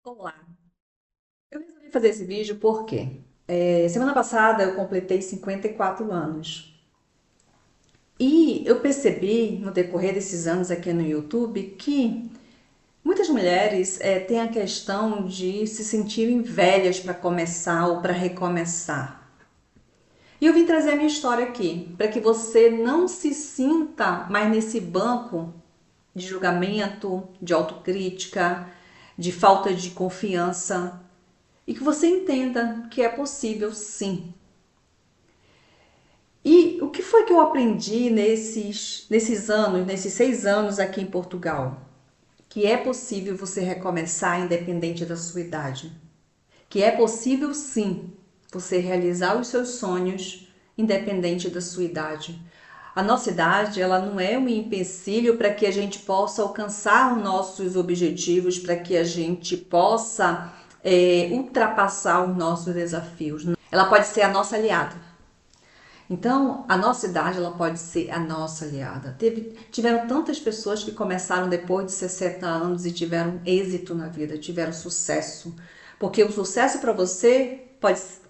Olá, eu resolvi fazer esse vídeo porque semana passada eu completei 54 anos e eu percebi no decorrer desses anos aqui no YouTube que muitas mulheres têm a questão de se sentirem velhas para começar ou para recomeçar. E eu vim trazer a minha história aqui para que você não se sinta mais nesse banco de julgamento, de autocrítica, de falta de confiança. E que você entenda que é possível sim. E o que foi que eu aprendi nesses anos, nesses 6 anos aqui em Portugal? Que é possível você recomeçar independente da sua idade. Que é possível sim você realizar os seus sonhos independente da sua idade. A nossa idade, ela não é um empecilho para que a gente possa alcançar os nossos objetivos, para que a gente possa ultrapassar os nossos desafios. Ela pode ser a nossa aliada. Então, a nossa idade, ela pode ser a nossa aliada. Tiveram tantas pessoas que começaram depois de 60 anos e tiveram êxito na vida, tiveram sucesso. Porque o sucesso para você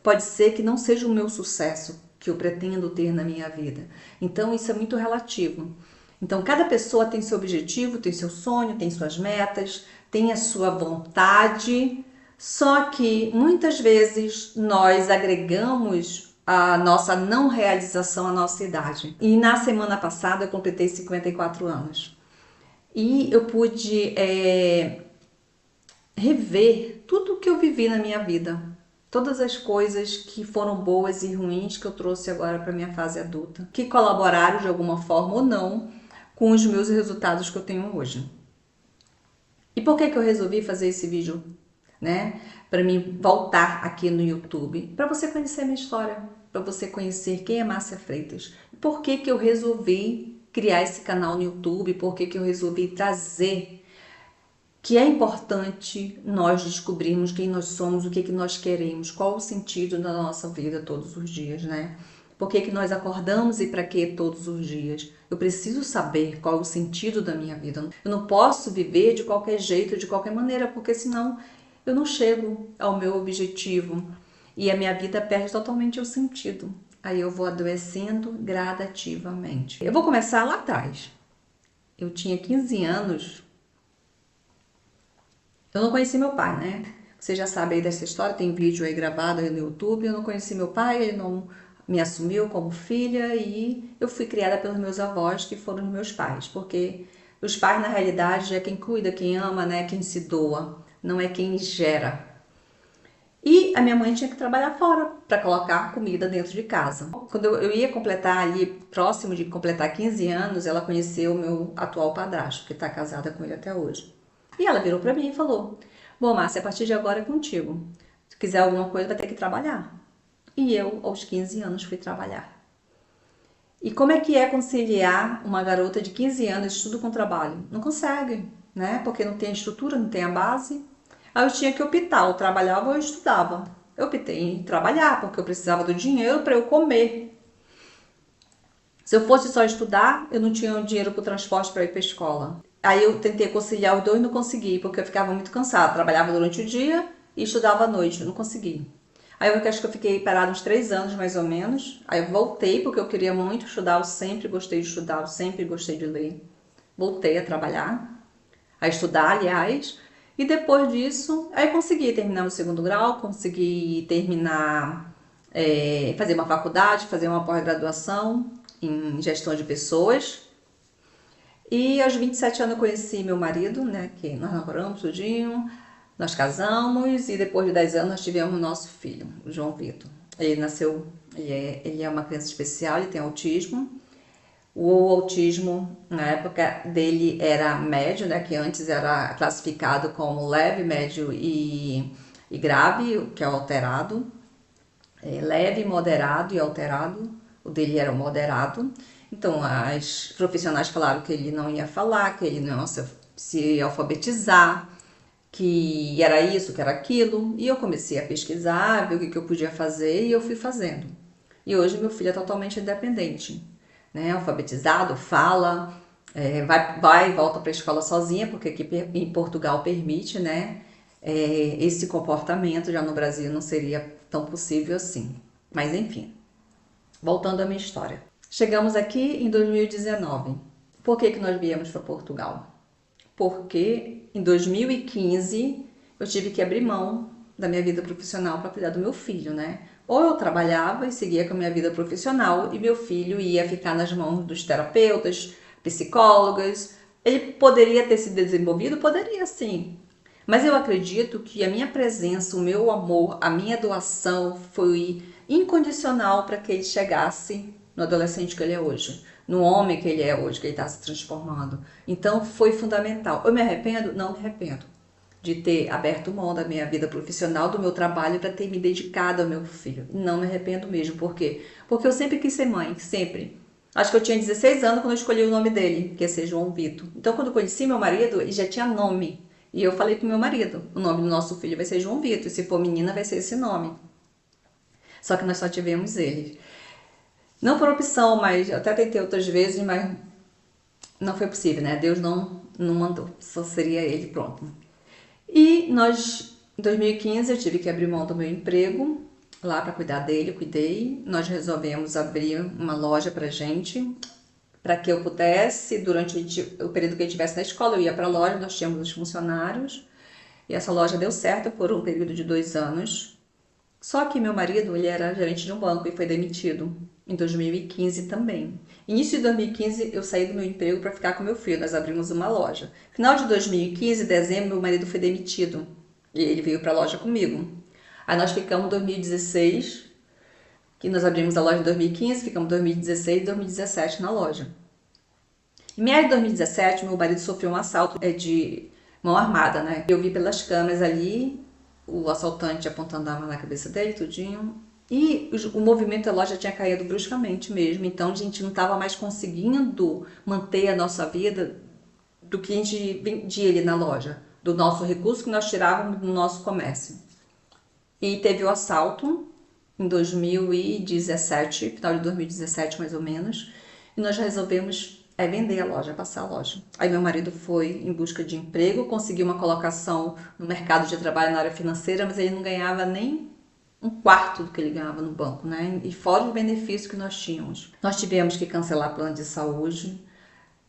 pode ser que não seja o meu sucesso que eu pretendo ter na minha vida. Então, isso é muito relativo. Então, cada pessoa tem seu objetivo, tem seu sonho, tem suas metas, tem a sua vontade. Só que muitas vezes nós agregamos a nossa não realização à nossa idade. E na semana passada eu completei 54 anos. E eu pude rever tudo o que eu vivi na minha vida. Todas as coisas que foram boas e ruins que eu trouxe agora para minha fase adulta. Que colaboraram de alguma forma ou não com os meus resultados que eu tenho hoje. E por que eu resolvi fazer esse vídeo, né? Para mim voltar aqui no YouTube, para você conhecer a minha história, para você conhecer quem é Márcia Freitas. Por que eu resolvi criar esse canal no YouTube, por que eu resolvi trazer que é importante nós descobrirmos quem nós somos, o que nós queremos, qual o sentido da nossa vida todos os dias, né? Por que nós acordamos e para que todos os dias? Eu preciso saber qual o sentido da minha vida. Eu não posso viver de qualquer jeito, de qualquer maneira, porque senão eu não chego ao meu objetivo e a minha vida perde totalmente o sentido. Aí eu vou adoecendo gradativamente. Eu vou começar lá atrás. Eu tinha 15 anos. Eu não conheci meu pai, né? Você já sabe aí dessa história, tem vídeo aí gravado aí no YouTube. Eu não conheci meu pai, ele não me assumiu como filha e eu fui criada pelos meus avós, que foram os meus pais, porque os pais, na realidade, é quem cuida, quem ama, né? Quem se doa, não é quem gera. E a minha mãe tinha que trabalhar fora para colocar comida dentro de casa. Quando eu ia completar ali, próximo de completar 15 anos, ela conheceu o meu atual padrasto, que está casada com ele até hoje. E ela virou para mim e falou: Bom, Márcia, a partir de agora é contigo. Se quiser alguma coisa, vai ter que trabalhar. E eu, aos 15 anos, fui trabalhar. E como é conciliar uma garota de 15 anos de estudo com trabalho? Não consegue, né? Porque não tem a estrutura, não tem a base. Aí eu tinha que optar, ou trabalhava ou eu estudava. Eu optei em trabalhar, porque eu precisava do dinheiro para eu comer. Se eu fosse só estudar, eu não tinha dinheiro para o transporte para ir para a escola. Aí eu tentei conciliar os dois e não consegui, porque eu ficava muito cansada. Trabalhava durante o dia e estudava à noite, eu não consegui. Aí eu acho que eu fiquei parada uns 3 anos, mais ou menos. Aí eu voltei, porque eu queria muito estudar, eu sempre gostei de estudar, eu sempre gostei de ler. Voltei a trabalhar, a estudar, aliás. E depois disso, aí consegui terminar o segundo grau, consegui terminar, fazer uma faculdade, fazer uma pós-graduação em gestão de pessoas. E aos 27 anos eu conheci meu marido, né, que nós namoramos tudinho, nós casamos e depois de 10 anos nós tivemos o nosso filho, o João Vitor. Ele nasceu, ele é uma criança especial, ele tem autismo. O autismo, na época dele, era médio, né, que antes era classificado como leve, médio e grave, que é alterado. Leve, moderado e alterado. O dele era o moderado. Então, as profissionais falaram que ele não ia falar, que ele não ia se alfabetizar, que era isso, que era aquilo. E eu comecei a pesquisar, ver o que eu podia fazer e eu fui fazendo. E hoje meu filho é totalmente independente, né? Alfabetizado, fala, vai e volta para a escola sozinha, porque aqui em Portugal permite, né? esse comportamento já no Brasil não seria tão possível assim. Mas enfim, voltando à minha história. Chegamos aqui em 2019. Por que nós viemos para Portugal? Porque em 2015 eu tive que abrir mão da minha vida profissional para cuidar do meu filho, né? Ou eu trabalhava e seguia com a minha vida profissional e meu filho ia ficar nas mãos dos terapeutas, psicólogas. Ele poderia ter se desenvolvido? Poderia sim. Mas eu acredito que a minha presença, o meu amor, a minha doação foi incondicional para que ele chegasse no adolescente que ele é hoje, no homem que ele é hoje, que ele está se transformando. Então foi fundamental. Eu me arrependo? Não me arrependo de ter aberto mão da minha vida profissional, do meu trabalho, para ter me dedicado ao meu filho. Não me arrependo mesmo. Por quê? Porque eu sempre quis ser mãe, sempre. Acho que eu tinha 16 anos quando eu escolhi o nome dele, que ia ser João Vitor. Então, quando eu conheci meu marido, ele já tinha nome. E eu falei pro meu marido, o nome do nosso filho vai ser João Vitor, e se for menina vai ser esse nome. Só que nós só tivemos ele. Não por opção, mas eu até tentei outras vezes, mas não foi possível, né? Deus não mandou, só seria ele, pronto. E nós, em 2015, eu tive que abrir mão do meu emprego lá para cuidar dele, eu cuidei. Nós resolvemos abrir uma loja pra gente, para que eu pudesse, durante o período que eu estivesse na escola, eu ia para a loja, nós tínhamos os funcionários, e essa loja deu certo por um período de 2 anos. Só que meu marido, ele era gerente de um banco e foi demitido em 2015 também. Início de 2015, eu saí do meu emprego para ficar com meu filho, nós abrimos uma loja. Final de 2015, dezembro, meu marido foi demitido e ele veio para a loja comigo. Aí nós ficamos em 2016, que nós abrimos a loja em 2015, ficamos 2016 e 2017 na loja. Em meados de 2017, meu marido sofreu um assalto de mão armada, né? Eu vi pelas câmeras ali o assaltante apontando a arma na cabeça dele, tudinho. E o movimento da loja tinha caído bruscamente mesmo, então a gente não estava mais conseguindo manter a nossa vida do que a gente vendia ali na loja, do nosso recurso que nós tirávamos do nosso comércio. E teve o assalto em 2017, final de 2017 mais ou menos, e nós resolvemos vender a loja, passar a loja. Aí meu marido foi em busca de emprego, conseguiu uma colocação no mercado de trabalho na área financeira, mas ele não ganhava nem um quarto do que ele ganhava no banco, né? E fora os benefícios que nós tínhamos. Nós tivemos que cancelar plano de saúde,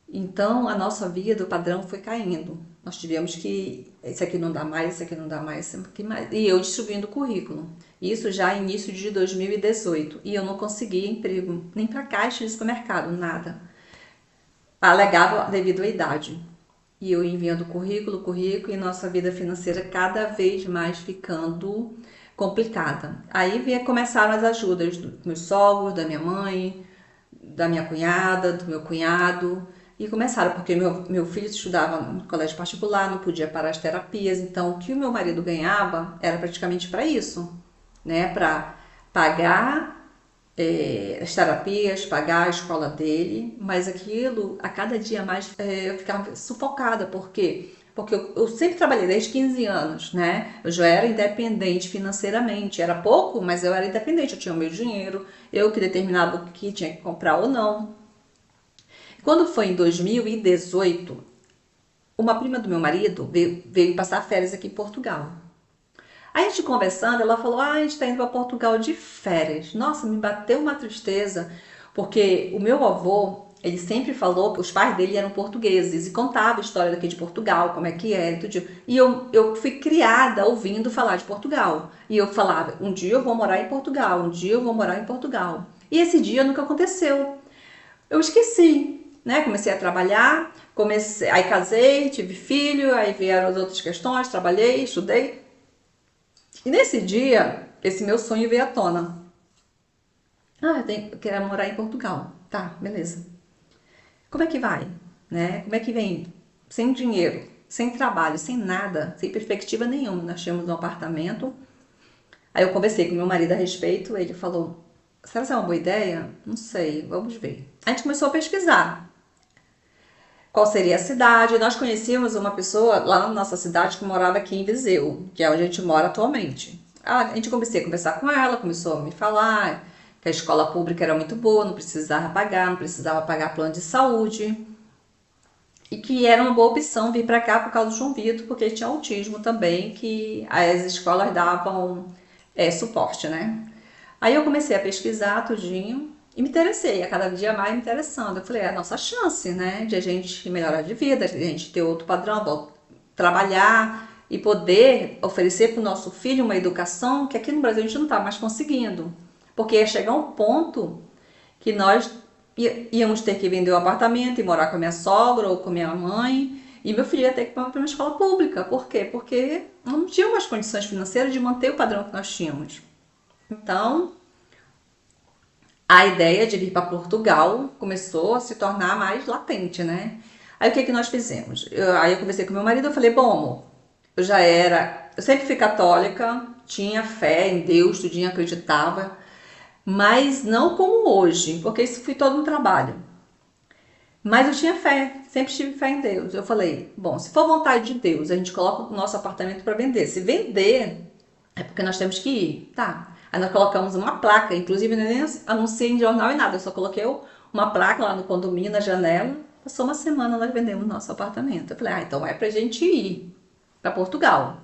então a nossa vida, o padrão foi caindo. Nós tivemos que, esse aqui não dá mais, esse aqui não dá mais, esse aqui mais. E eu distribuindo o currículo. Isso já início de 2018. E eu não conseguia emprego, nem para caixa de supermercado, nada. Alegava devido à idade. E eu enviando currículo, e nossa vida financeira cada vez mais ficando complicada. Aí começaram as ajudas dos meus sogros, da minha mãe, da minha cunhada, do meu cunhado. E começaram, porque meu filho estudava no colégio particular, não podia parar as terapias. Então, o que o meu marido ganhava era praticamente para isso, né? Para pagar as terapias, pagar a escola dele, mas aquilo, a cada dia mais, eu ficava sufocada, porque eu sempre trabalhei desde 15 anos, né? Eu já era independente financeiramente, era pouco, mas eu era independente, eu tinha o meu dinheiro, eu que determinava o que tinha que comprar ou não. Quando foi em 2018, uma prima do meu marido veio passar férias aqui em Portugal. Aí a gente conversando, ela falou, a gente tá indo para Portugal de férias. Nossa, me bateu uma tristeza, porque o meu avô, ele sempre falou que os pais dele eram portugueses e contava a história daqui de Portugal, como é que era e tudo. E eu fui criada ouvindo falar de Portugal. E eu falava, um dia eu vou morar em Portugal, um dia eu vou morar em Portugal. E esse dia nunca aconteceu. Eu esqueci, né? Comecei a trabalhar, aí casei, tive filho, aí vieram as outras questões, trabalhei, estudei. E nesse dia, esse meu sonho veio à tona. Eu quero morar em Portugal. Tá, beleza. Como é que vai? Né? Como é que vem? Sem dinheiro, sem trabalho, sem nada, sem perspectiva nenhuma. Nós tínhamos um apartamento. Aí eu conversei com meu marido a respeito, ele falou, será que é uma boa ideia? Não sei, vamos ver. A gente começou a pesquisar qual seria a cidade. Nós conhecíamos uma pessoa lá na nossa cidade que morava aqui em Viseu, que é onde a gente mora atualmente. A gente comecei a conversar com ela, começou a me falar que a escola pública era muito boa, não precisava pagar plano de saúde. E que era uma boa opção vir para cá por causa do João Vitor, porque ele tinha autismo também, que as escolas davam suporte, né? Aí eu comecei a pesquisar tudinho e me interessei, a cada dia mais me interessando. Eu falei, é a nossa chance, né, de a gente melhorar de vida, de a gente ter outro padrão, trabalhar e poder oferecer para o nosso filho uma educação que aqui no Brasil a gente não está mais conseguindo. Porque ia chegar um ponto que nós íamos ter que vender o apartamento e morar com a minha sogra ou com a minha mãe, e meu filho ia ter que ir para uma escola pública. Por quê? Porque não tinha mais condições financeiras de manter o padrão que nós tínhamos. Então, a ideia de vir para Portugal começou a se tornar mais latente, né? Aí o que nós fizemos? Aí eu conversei com meu marido, eu falei, bom, amor, eu sempre fui católica, tinha fé em Deus, tudinho acreditava, mas não como hoje, porque isso foi todo um trabalho. Mas eu tinha fé, sempre tive fé em Deus. Eu falei, bom, se for vontade de Deus, a gente coloca o nosso apartamento para vender. Se vender, é porque nós temos que ir, tá? Aí nós colocamos uma placa, inclusive eu nem anunciei em jornal e nada, eu só coloquei uma placa lá no condomínio, na janela. Passou uma semana, nós vendemos nosso apartamento. Eu falei, então é pra gente ir para Portugal.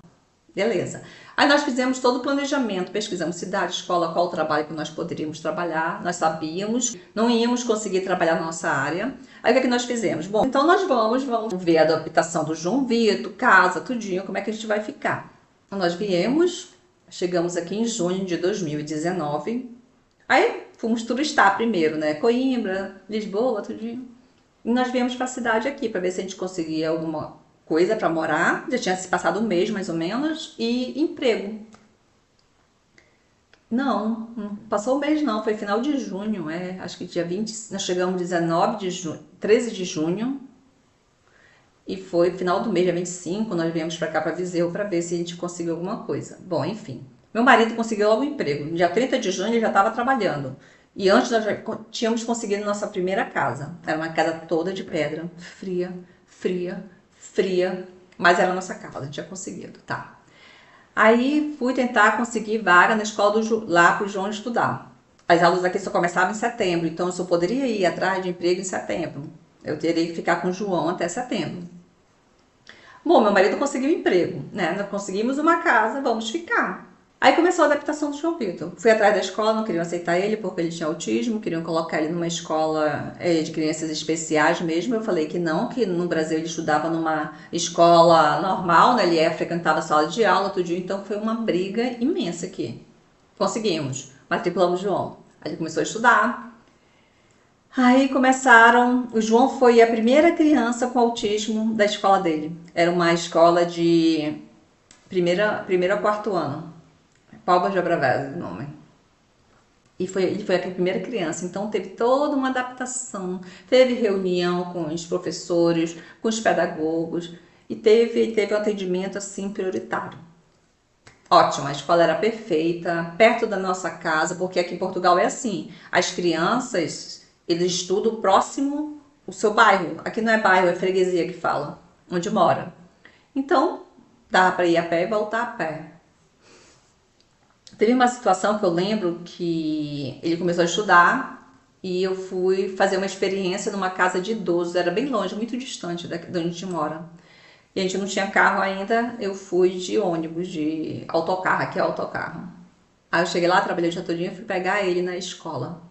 Beleza. Aí nós fizemos todo o planejamento, pesquisamos cidade, escola, qual o trabalho que nós poderíamos trabalhar. Nós sabíamos, não íamos conseguir trabalhar na nossa área. Aí o que nós fizemos? Bom, então nós vamos ver a adaptação do João Vitor, casa, tudinho, como é que a gente vai ficar. Então nós viemos, chegamos aqui em junho de 2019. Aí fomos turistar primeiro, né? Coimbra, Lisboa, tudinho. E nós viemos para a cidade aqui para ver se a gente conseguia alguma coisa para morar, já tinha se passado um mês mais ou menos, e emprego. Não passou o mês não, foi final de junho, acho que dia 20, nós chegamos 19 de junho, 13 de junho, e foi final do mês, dia 25, nós viemos para cá para Viseu para ver se a gente conseguiu alguma coisa. Bom, enfim. Meu marido conseguiu logo um emprego. No dia 30 de junho ele já estava trabalhando. E antes nós já tínhamos conseguido nossa primeira casa. Era uma casa toda de pedra, fria, fria, fria, mas era a nossa casa, a gente tinha conseguido, tá. Aí fui tentar conseguir vaga na escola lá pro João estudar. As aulas aqui só começavam em setembro, então eu só poderia ir atrás de emprego em setembro. Eu teria que ficar com o João até setembro. Bom, meu marido conseguiu emprego, né? Nós conseguimos uma casa, vamos ficar. Aí começou a adaptação do João Vitor. Fui atrás da escola, não queriam aceitar ele porque ele tinha autismo, queriam colocar ele numa escola de crianças especiais mesmo. Eu falei que não, que no Brasil ele estudava numa escola normal, né? Ele frequentava sala de aula, tudo, então foi uma briga imensa aqui. Conseguimos, matriculamos o João. Aí ele começou a estudar. Aí começaram, o João foi a primeira criança com autismo da escola dele. Era uma escola de primeiro a quarto ano. Palmas de Abravés, o nome. E ele foi a primeira criança, então teve toda uma adaptação, teve reunião com os professores, com os pedagogos, e teve um atendimento assim prioritário. Ótimo, a escola era perfeita, perto da nossa casa, porque aqui em Portugal é assim, as crianças, eles estudam próximo o seu bairro, aqui não é bairro, é freguesia que fala, onde mora. Então, dá para ir a pé e voltar a pé. Teve uma situação que eu lembro que ele começou a estudar e eu fui fazer uma experiência numa casa de idosos, era bem longe, muito distante de onde a gente mora. E a gente não tinha carro ainda, eu fui de ônibus, de autocarro, aqui é autocarro. Aí eu cheguei lá, trabalhei o dia todinho e fui pegar ele na escola.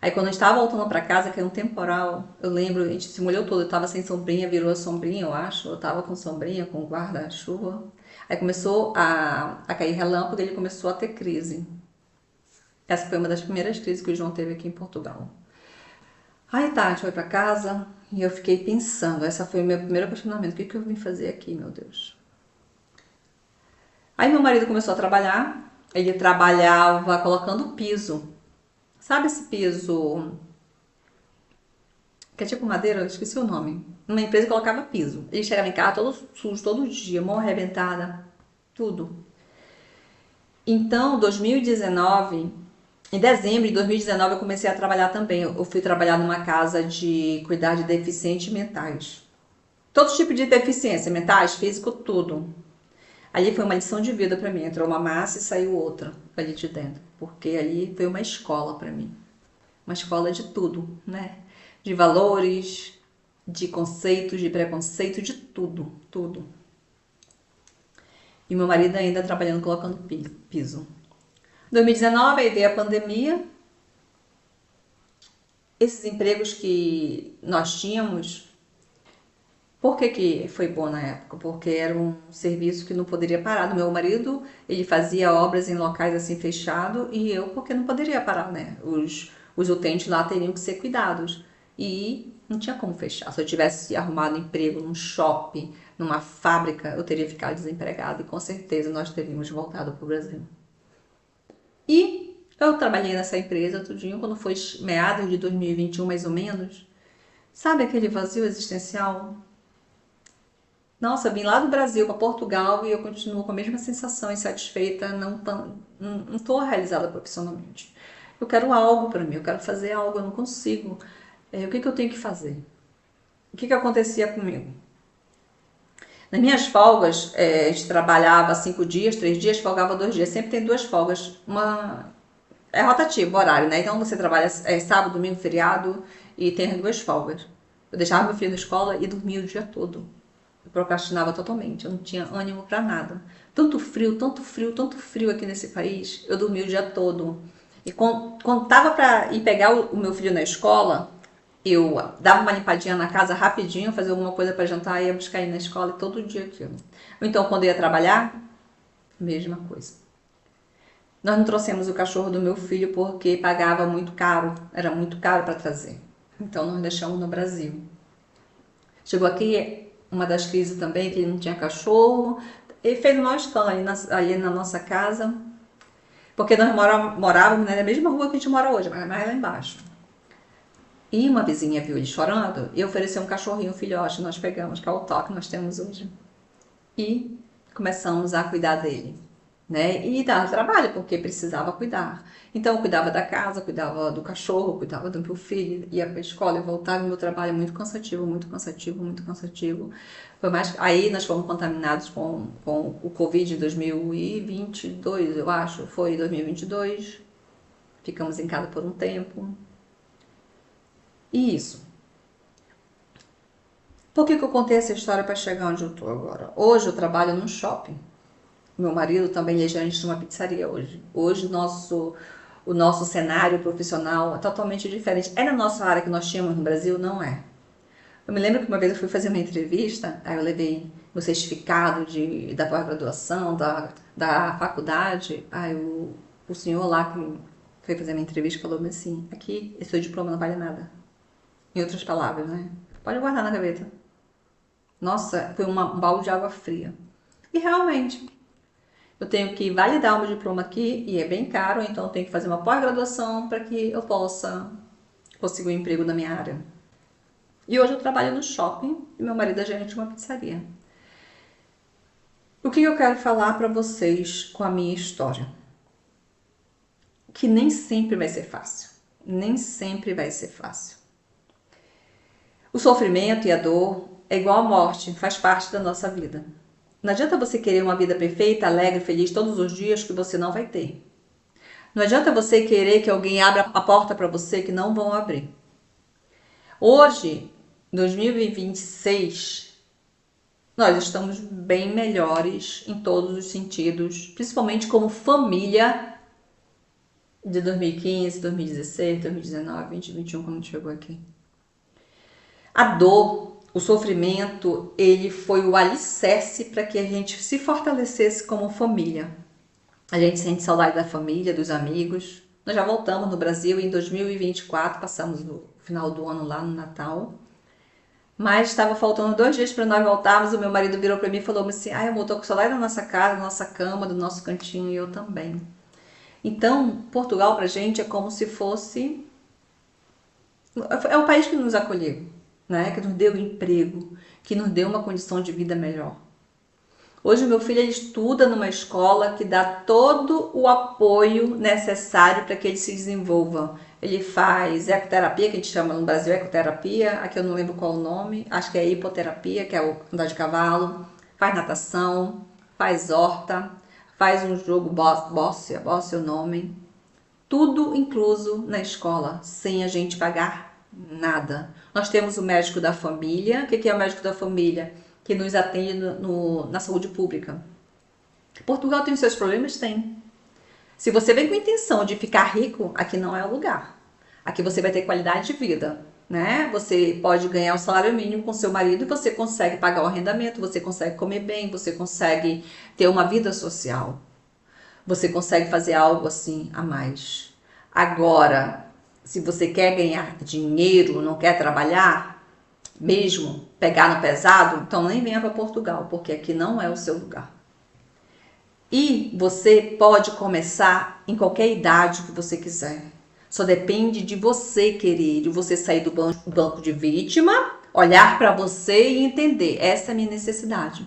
Aí quando eu estava voltando para casa, que era um temporal, eu lembro, a gente se molhou todo, eu tava sem sombrinha, virou a sombrinha, eu acho, eu tava com sombrinha, com guarda-chuva. Aí começou a cair relâmpago e ele começou a ter crise. Essa foi uma das primeiras crises que o João teve aqui em Portugal. Aí tá, a gente foi pra casa e eu fiquei pensando, essa foi o meu primeiro questionamento, o que eu vim fazer aqui, meu Deus? Aí meu marido começou a trabalhar, ele trabalhava colocando piso. Sabe esse piso que é tipo madeira? Eu esqueci o nome. Numa empresa que colocava piso. Ele chegava em casa todo sujo, todo dia, mão arrebentada, tudo. Então, 2019, em dezembro de 2019 eu comecei a trabalhar também. Eu fui trabalhar numa casa de cuidar de deficientes mentais. Todo tipo de deficiência, mentais, físico, tudo. Ali foi uma lição de vida para mim. Entrou uma massa e saiu outra ali de dentro. Porque ali foi uma escola para mim. Uma escola de tudo, né? De valores, de conceitos, de preconceito, de tudo, tudo. E meu marido ainda trabalhando, colocando piso. Em 2019, aí veio a pandemia. Esses empregos que nós tínhamos, por que foi bom na época? Porque era um serviço que não poderia parar. Do meu marido, ele fazia obras em locais assim fechados e eu, porque não poderia parar, né? Os utentes lá teriam que ser cuidados. E não tinha como fechar. Se eu tivesse arrumado emprego num shopping, numa fábrica, eu teria ficado desempregada e com certeza nós teríamos voltado para o Brasil. E eu trabalhei nessa empresa tudinho quando foi meados de 2021, mais ou menos. Sabe aquele vazio existencial? Nossa, vim lá do Brasil para Portugal e eu continuo com a mesma sensação insatisfeita, não estou realizada profissionalmente. Eu quero algo para mim, eu quero fazer algo, eu não consigo. O que eu tenho que fazer? O que acontecia comigo? Nas minhas folgas, a gente trabalhava 5 dias, 3 dias, folgava 2 dias. Sempre tem 2 folgas. É rotativo o horário, né? Então você trabalha sábado, domingo, feriado e tem as 2 folgas. Eu deixava meu filho na escola e dormia o dia todo. Eu procrastinava totalmente, eu não tinha ânimo para nada. Tanto frio, tanto frio, tanto frio aqui nesse país, eu dormia o dia todo. E quando tava para ir pegar o meu filho na escola, eu dava uma limpadinha na casa rapidinho, fazia alguma coisa para jantar, ia buscar ele na escola e todo dia aquilo. Ou então, quando eu ia trabalhar, mesma coisa. Nós não trouxemos o cachorro do meu filho porque pagava muito caro, era muito caro para trazer. Então, nós deixamos no Brasil. Chegou aqui uma das crises também, que ele não tinha cachorro. Ele fez um maior escândalo ali na nossa casa, porque nós morávamos na mesma rua que a gente mora hoje, mas mais lá embaixo. E uma vizinha viu ele chorando e ofereceu um cachorrinho, um filhote, nós pegamos, que é o toque que nós temos hoje. E começamos a cuidar dele, né? E dava trabalho, porque precisava cuidar. Então eu cuidava da casa, cuidava do cachorro, cuidava do meu filho, ia para a escola e voltava. E meu trabalho é muito cansativo, muito cansativo, muito cansativo. Foi mais... Aí nós fomos contaminados com o Covid em 2022, eu acho, foi 2022. Ficamos em casa por um tempo. E isso. Por que eu contei essa história para chegar onde eu estou agora? Hoje eu trabalho num shopping. Meu marido também é gerente de uma pizzaria hoje. Hoje o nosso cenário profissional é totalmente diferente. É na nossa área que nós tínhamos no Brasil? Não é. Eu me lembro que uma vez eu fui fazer uma entrevista, aí eu levei o certificado da pós-graduação, da faculdade, aí o senhor lá que foi fazer a minha entrevista falou assim, aqui, esse seu diploma não vale nada. Em outras palavras, né? Pode guardar na gaveta. Nossa, foi um balde de água fria. E realmente, eu tenho que validar o meu diploma aqui e é bem caro, então eu tenho que fazer uma pós-graduação para que eu possa conseguir um emprego na minha área. E hoje eu trabalho no shopping e meu marido é gerente de uma pizzaria. O que eu quero falar para vocês com a minha história? Que nem sempre vai ser fácil. Nem sempre vai ser fácil. O sofrimento e a dor é igual à morte, faz parte da nossa vida. Não adianta você querer uma vida perfeita, alegre, feliz todos os dias que você não vai ter. Não adianta você querer que alguém abra a porta para você que não vão abrir. Hoje, 2026, nós estamos bem melhores em todos os sentidos, principalmente como família de 2015, 2016, 2019, 2021, quando chegou aqui. A dor, o sofrimento, ele foi o alicerce para que a gente se fortalecesse como família. A gente sente saudade da família, dos amigos. Nós já voltamos no Brasil em 2024, passamos o final do ano lá no Natal. Mas estava faltando 2 dias para nós voltarmos. O meu marido virou para mim e falou assim: ai, amor, tô com saudade da nossa casa, da nossa cama, do nosso cantinho, e eu também. Então, Portugal pra gente é como se fosse... É o país que nos acolheu, né? Que nos deu emprego, que nos deu uma condição de vida melhor. Hoje o meu filho ele estuda numa escola que dá todo o apoio necessário para que ele se desenvolva. Ele faz ecoterapia, que a gente chama no Brasil ecoterapia, aqui eu não lembro qual o nome, acho que é hipoterapia, que é o andar de cavalo, faz natação, faz horta, faz um jogo Bóssia é o nome. Tudo incluso na escola, sem a gente pagar Nada. Nós temos o médico da família. O que é o médico da família? Que nos atende na saúde pública. Portugal tem os seus problemas? Tem. Se você vem com a intenção de ficar rico, aqui não é o lugar. Aqui você vai ter qualidade de vida, né? Você pode ganhar o salário mínimo com seu marido e você consegue pagar o arrendamento, você consegue comer bem, você consegue ter uma vida social. Você consegue fazer algo assim a mais. Agora, se você quer ganhar dinheiro, não quer trabalhar, mesmo pegar no pesado, então nem venha para Portugal, porque aqui não é o seu lugar. E você pode começar em qualquer idade que você quiser. Só depende de você querer, de você sair do banco de vítima, olhar para você e entender, essa é a minha necessidade.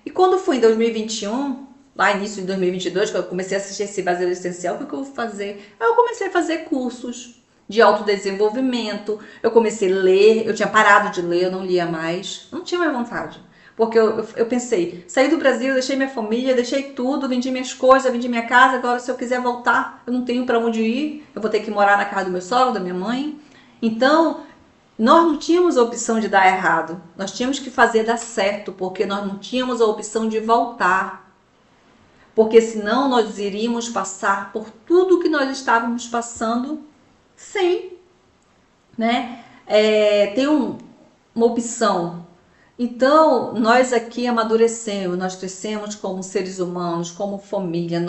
E quando foi em 2021, lá início de 2022, que eu comecei a assistir esse Brasileiro Essencial, o que eu vou fazer? Aí eu comecei a fazer cursos de autodesenvolvimento, eu comecei a ler, eu tinha parado de ler, eu não lia mais, não tinha mais vontade. Porque eu pensei, saí do Brasil, deixei minha família, deixei tudo, vendi minhas coisas, vendi minha casa, agora se eu quiser voltar, eu não tenho para onde ir, eu vou ter que morar na casa do meu sogro, da minha mãe. Então, nós não tínhamos a opção de dar errado, nós tínhamos que fazer dar certo, porque nós não tínhamos a opção de voltar. Porque senão nós iríamos passar por tudo que nós estávamos passando sem, né? Ter uma opção. Então, nós aqui amadurecemos, nós crescemos como seres humanos, como família.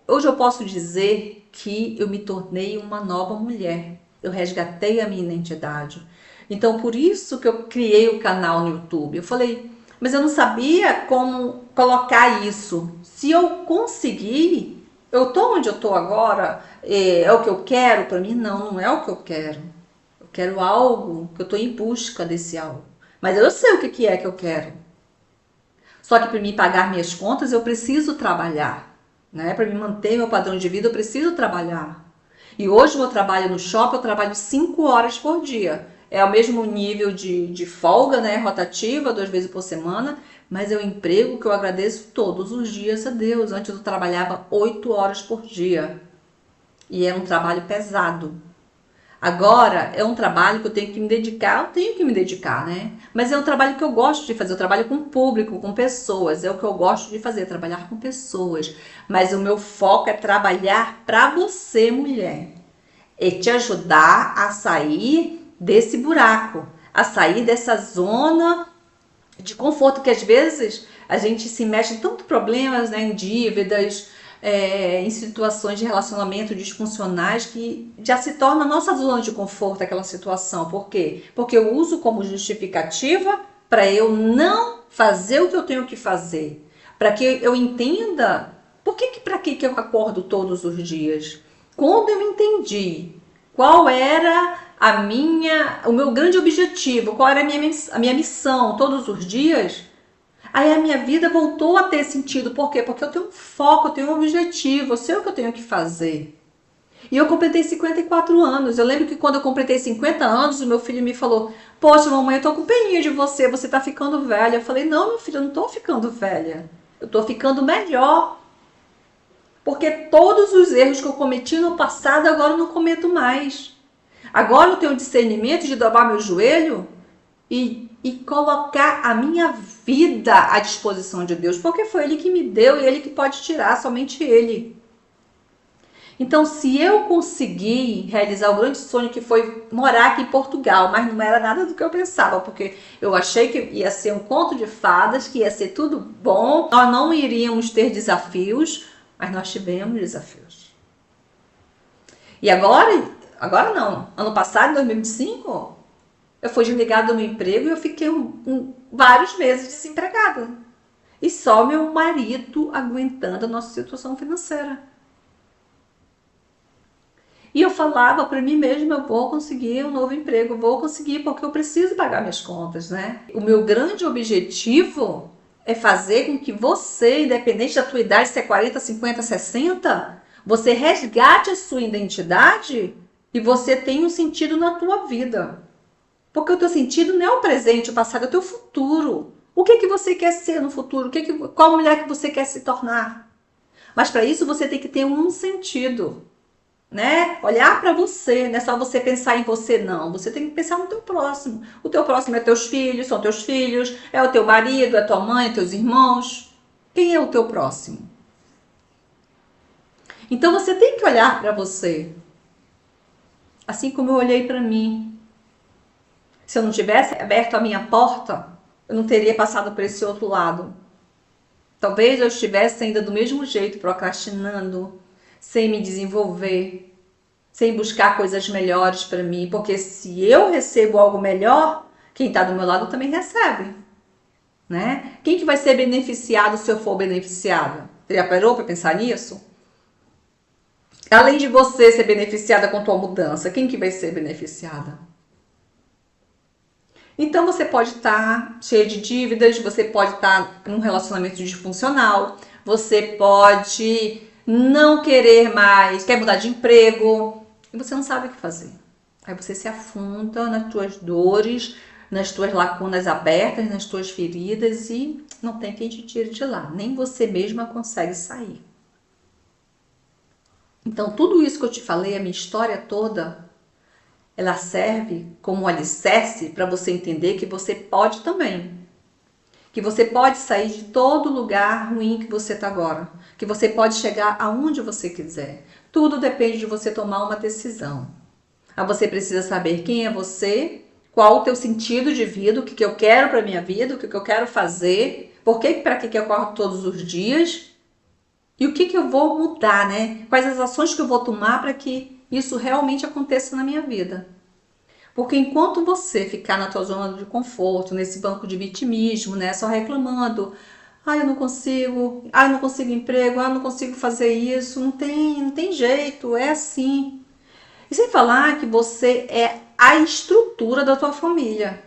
Hoje eu posso dizer que eu me tornei uma nova mulher. Eu resgatei a minha identidade. Então, por isso que eu criei o canal no YouTube. Eu falei, mas eu não sabia como colocar isso. Se eu conseguir, eu tô onde eu tô agora, é o que eu quero para mim? Não, não é o que eu quero. Eu quero algo, que eu tô em busca desse algo. Mas eu sei o que é que eu quero. Só que para mim pagar minhas contas, eu preciso trabalhar. Né? Para me manter meu padrão de vida, eu preciso trabalhar. E hoje eu trabalho no shopping, eu trabalho 5 horas por dia. É o mesmo nível de folga, né? Rotativa, 2 vezes por semana. Mas é um emprego que eu agradeço todos os dias a Deus. Antes eu trabalhava 8 horas por dia. E era um trabalho pesado. Agora é um trabalho que eu tenho que me dedicar, né? Mas é um trabalho que eu gosto de fazer, eu trabalho com público, com pessoas, é o que eu gosto de fazer, trabalhar com pessoas. Mas o meu foco é trabalhar para você, mulher. É te ajudar a sair desse buraco, a sair dessa zona de conforto, que às vezes a gente se mexe em tantos problemas, né, em dívidas, em situações de relacionamento disfuncionais que já se torna a nossa zona de conforto aquela situação. Por quê? Porque eu uso como justificativa para eu não fazer o que eu tenho que fazer. Para que eu entenda para que eu acordo todos os dias. Quando eu entendi qual era o meu grande objetivo, qual era a minha missão todos os dias, aí a minha vida voltou a ter sentido. Por quê? Porque eu tenho um foco, eu tenho um objetivo, eu sei o que eu tenho que fazer. E eu completei 54 anos. Eu lembro que quando eu completei 50 anos, o meu filho me falou, poxa, mamãe, eu tô com peninha de você, você tá ficando velha. Eu falei, não, meu filho, eu não tô ficando velha. Eu tô ficando melhor. Porque todos os erros que eu cometi no passado, agora eu não cometo mais. Agora eu tenho o discernimento de dobrar meu joelho e colocar a minha vida à disposição de Deus, porque foi Ele que me deu e Ele que pode tirar, somente Ele. Então, se eu conseguir realizar o grande sonho que foi morar aqui em Portugal, mas não era nada do que eu pensava, porque eu achei que ia ser um conto de fadas, que ia ser tudo bom, nós não iríamos ter desafios, mas nós tivemos desafios. E agora não, ano passado, em 2025, eu fui desligada do meu emprego e eu fiquei vários meses desempregada. E só meu marido aguentando a nossa situação financeira. E eu falava para mim mesma, eu vou conseguir um novo emprego, eu vou conseguir porque eu preciso pagar minhas contas, né? O meu grande objetivo é fazer com que você, independente da tua idade, se é 40, 50, 60, você resgate a sua identidade e você tenha um sentido na tua vida. Porque o teu sentido não é o presente, o passado, é o teu futuro. O que você quer ser no futuro? Qual mulher que você quer se tornar? Mas para isso você tem que ter um sentido. né? Olhar para você, não é só você pensar em você, não. Você tem que pensar no teu próximo. O teu próximo é teus filhos, são teus filhos, é o teu marido, é tua mãe, teus irmãos. Quem é o teu próximo? Então você tem que olhar para você, assim como eu olhei para mim. Se eu não tivesse aberto a minha porta, eu não teria passado por esse outro lado. Talvez eu estivesse ainda do mesmo jeito, procrastinando, sem me desenvolver, sem buscar coisas melhores para mim, porque se eu recebo algo melhor, quem está do meu lado também recebe, né? Quem que vai ser beneficiado se eu for beneficiada? Você já parou para pensar nisso? Além de você ser beneficiada com a tua mudança, quem que vai ser beneficiada? Então você pode estar cheio de dívidas, você pode estar num relacionamento disfuncional, você pode não querer mais, quer mudar de emprego e você não sabe o que fazer. Aí você se afunda nas tuas dores, nas tuas lacunas abertas, nas tuas feridas e não tem quem te tire de lá, nem você mesma consegue sair. Então tudo isso que eu te falei, a minha história toda, ela serve como alicerce para você entender que você pode também. Que você pode sair de todo lugar ruim que você está agora. Que você pode chegar aonde você quiser. Tudo depende de você tomar uma decisão. Aí você precisa saber quem é você, qual o teu sentido de vida, o que eu quero para minha vida, o que eu quero fazer, para que eu corro todos os dias e o que eu vou mudar, né? Quais as ações que eu vou tomar para que isso realmente aconteça na minha vida. Porque enquanto você ficar na tua zona de conforto, nesse banco de vitimismo, né, só reclamando, eu não consigo emprego, eu não consigo fazer isso, não tem jeito, é assim. E sem falar que você é a estrutura da tua família,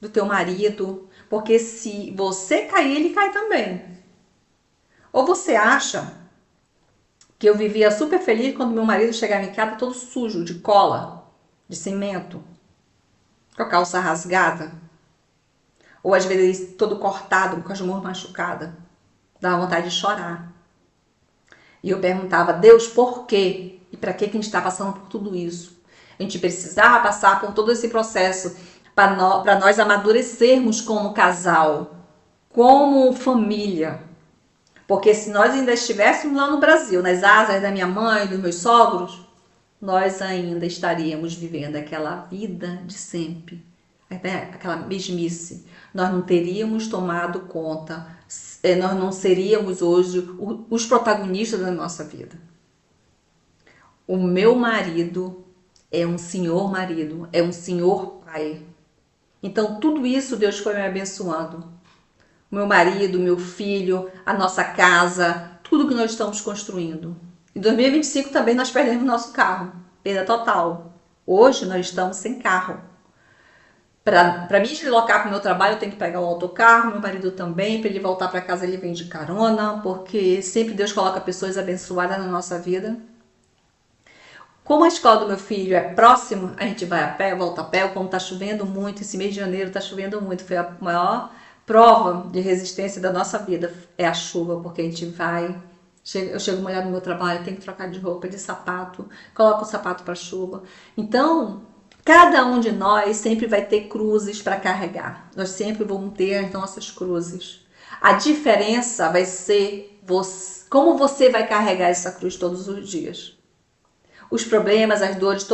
do teu marido, porque se você cair, ele cai também. Ou você acha que eu vivia super feliz quando meu marido chegava em casa todo sujo, de cola, de cimento, com a calça rasgada, ou às vezes todo cortado, com as mãos machucadas. Dava vontade de chorar. E eu perguntava, Deus, por quê? E para que a gente está passando por tudo isso? A gente precisava passar por todo esse processo para nós amadurecermos como casal, como família. Porque se nós ainda estivéssemos lá no Brasil, nas asas da minha mãe, dos meus sogros, nós ainda estaríamos vivendo aquela vida de sempre, aquela mesmice. Nós não teríamos tomado conta, nós não seríamos hoje os protagonistas da nossa vida. O meu marido é um senhor marido, é um senhor pai. Então tudo isso Deus foi me abençoando. O meu marido, meu filho, a nossa casa, tudo que nós estamos construindo. Em 2025 também nós perdemos nosso carro, perda total. Hoje nós estamos sem carro. Para me deslocar para o meu trabalho eu tenho que pegar o autocarro, meu marido também, para ele voltar para casa ele vem de carona, porque sempre Deus coloca pessoas abençoadas na nossa vida. Como a escola do meu filho é próximo, a gente vai a pé, volta a pé, como está chovendo muito, esse mês de janeiro está chovendo muito, foi a maior prova de resistência da nossa vida, é a chuva, porque a gente vai, eu chego molhado no meu trabalho, tenho que trocar de roupa, de sapato, coloco o sapato para chuva. Então, cada um de nós sempre vai ter cruzes para carregar, nós sempre vamos ter as nossas cruzes. A diferença vai ser como você vai carregar essa cruz todos os dias. Os problemas, as dores,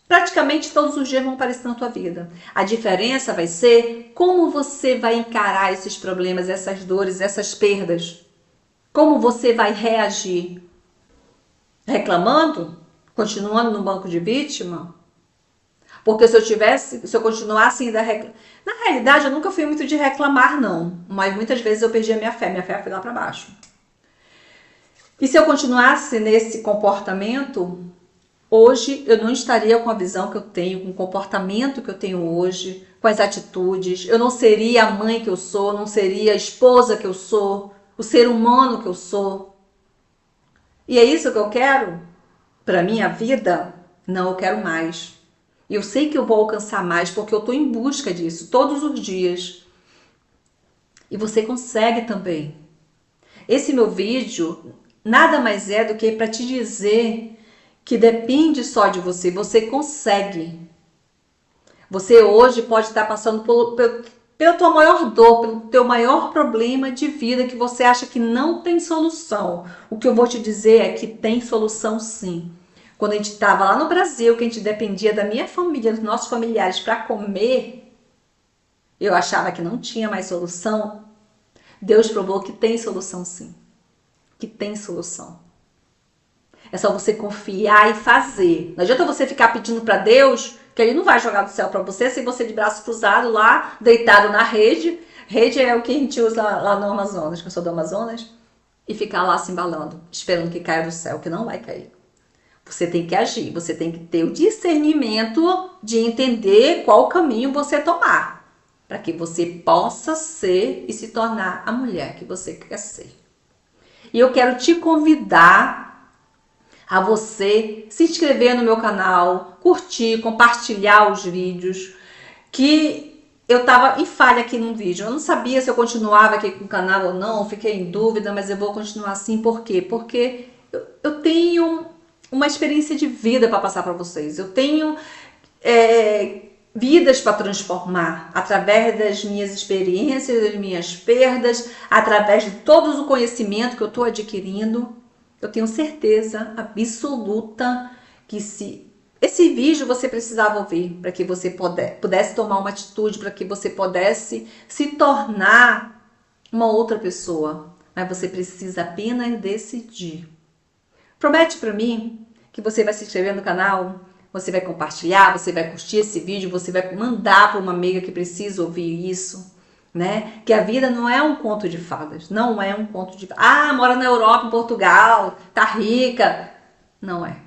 praticamente todos os dias vão aparecer na tua vida. A diferença vai ser como você vai encarar esses problemas, essas dores, essas perdas. Como você vai reagir? Reclamando? Continuando no banco de vítima? Porque se eu continuasse ainda Na realidade, eu nunca fui muito de reclamar, não. Mas muitas vezes eu perdi a minha fé foi lá para baixo. E se eu continuasse nesse comportamento, hoje eu não estaria com a visão que eu tenho, com o comportamento que eu tenho hoje, com as atitudes. Eu não seria a mãe que eu sou, não seria a esposa que eu sou, o ser humano que eu sou. E é isso que eu quero para minha vida? Não, eu quero mais. E eu sei que eu vou alcançar mais porque eu estou em busca disso todos os dias. E você consegue também. Esse meu vídeo nada mais é do que para te dizer que depende só de você, você consegue. Você hoje pode estar passando pela tua maior dor, pelo teu maior problema de vida que você acha que não tem solução. O que eu vou te dizer é que tem solução sim. Quando a gente estava lá no Brasil, que a gente dependia da minha família, dos nossos familiares para comer, eu achava que não tinha mais solução. Deus provou que tem solução sim. Que tem solução. É só você confiar e fazer. Não adianta você ficar pedindo para Deus, que Ele não vai jogar do céu para você, sem você de braço cruzado lá, deitado na rede. Rede é o que a gente usa lá no Amazonas, que eu sou do Amazonas, e ficar lá se embalando, esperando que caia do céu, que não vai cair. Você tem que agir, você tem que ter o discernimento de entender qual caminho você tomar, para que você possa ser e se tornar a mulher que você quer ser. E eu quero te convidar a você se inscrever no meu canal, curtir, compartilhar os vídeos, que eu tava em falha aqui no vídeo. Eu não sabia se eu continuava aqui com o canal ou não, fiquei em dúvida, mas eu vou continuar assim. Por quê? Porque eu tenho uma experiência de vida para passar para vocês. Eu tenho vidas para transformar através das minhas experiências, das minhas perdas, através de todo o conhecimento que eu estou adquirindo. Eu tenho certeza absoluta que se esse vídeo você precisava ouvir para que você pudesse tomar uma atitude, para que você pudesse se tornar uma outra pessoa. Mas você precisa apenas decidir. Promete para mim que você vai se inscrever no canal, você vai compartilhar, você vai curtir esse vídeo, você vai mandar para uma amiga que precisa ouvir isso. Né? Que a vida não é um conto de fadas, não é um conto de fadas. Mora na Europa, em Portugal, tá rica. Não é,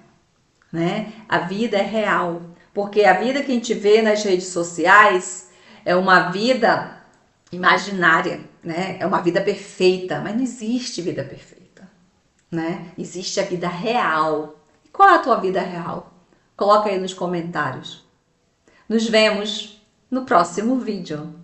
né? A vida é real, porque a vida que a gente vê nas redes sociais é uma vida imaginária, né? É uma vida perfeita, mas não existe vida perfeita, né? Existe a vida real. E qual é a tua vida real? Coloca aí nos comentários. Nos vemos no próximo vídeo.